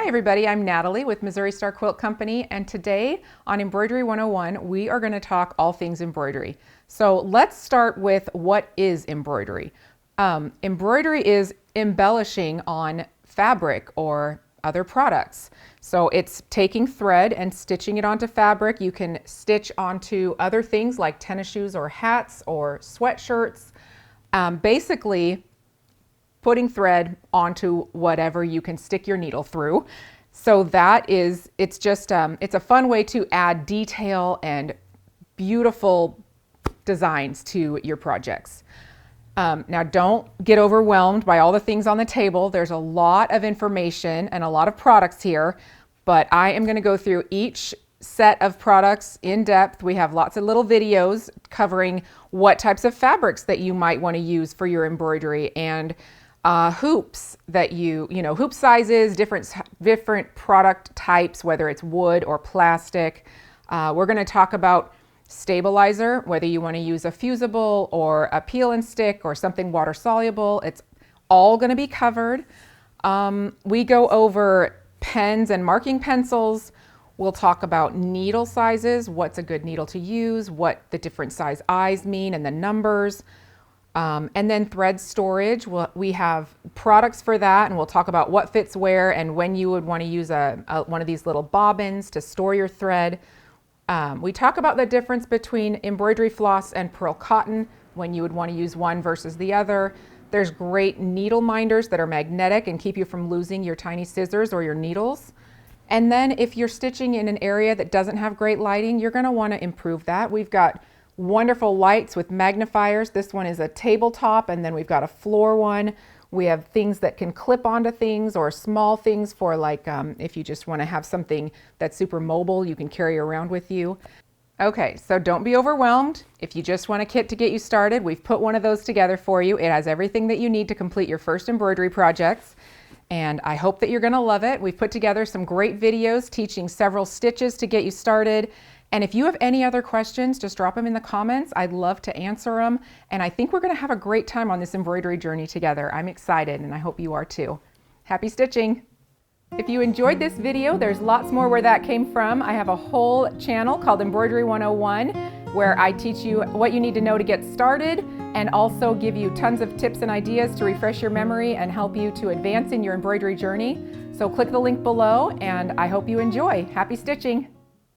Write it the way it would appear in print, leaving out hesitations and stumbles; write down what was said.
everybody, I'm Natalie with Missouri Star Quilt Company, and today on Embroidery 101 we are going to talk all things embroidery. So let's start with what is embroidery. Embroidery is embellishing on fabric or other products. So it's taking thread and stitching it onto fabric. You can stitch onto other things like tennis shoes or hats or sweatshirts. Basically putting thread onto whatever you can stick your needle through. So it's a fun way to add detail and beautiful designs to your projects. Now don't get overwhelmed by all the things on the table. There's a lot of information and a lot of products here, but I am going to go through each set of products in depth. We have lots of little videos covering what types of fabrics that you might want to use for your embroidery, and hoops that hoop sizes, different product types, whether it's wood or plastic. We're going to talk about stabilizer, whether you want to use a fusible or a peel and stick or something water soluble. It's all going to be covered. We go over pens and marking pencils. We'll talk about needle sizes, what's a good needle to use, what the different size eyes mean and the numbers. And then thread storage. We have products for that, and we'll talk about what fits where and when you would want to use one of these little bobbins to store your thread. We talk about the difference between embroidery floss and pearl cotton, when you would want to use one versus the other. There's great needle minders that are magnetic and keep you from losing your tiny scissors or your needles. And then if you're stitching in an area that doesn't have great lighting, you're going to want to improve that. We've got wonderful lights with magnifiers. This one is a tabletop, and then we've got a floor one. We have things that can clip onto things, or small things for if you just want to have something that's super mobile, you can carry around with you. Okay, so don't be overwhelmed. If you just want a kit to get you started, we've put one of those together for you. It has everything that you need to complete your first embroidery projects, and I hope that you're going to love it. We've put together some great videos teaching several stitches to get you started. And if you have any other questions, just drop them in the comments. I'd love to answer them. And I think we're going to have a great time on this embroidery journey together. I'm excited, and I hope you are too. Happy stitching! If you enjoyed this video, there's lots more where that came from. I have a whole channel called Embroidery 101 where I teach you what you need to know to get started, and also give you tons of tips and ideas to refresh your memory and help you to advance in your embroidery journey. So click the link below, and I hope you enjoy. Happy stitching!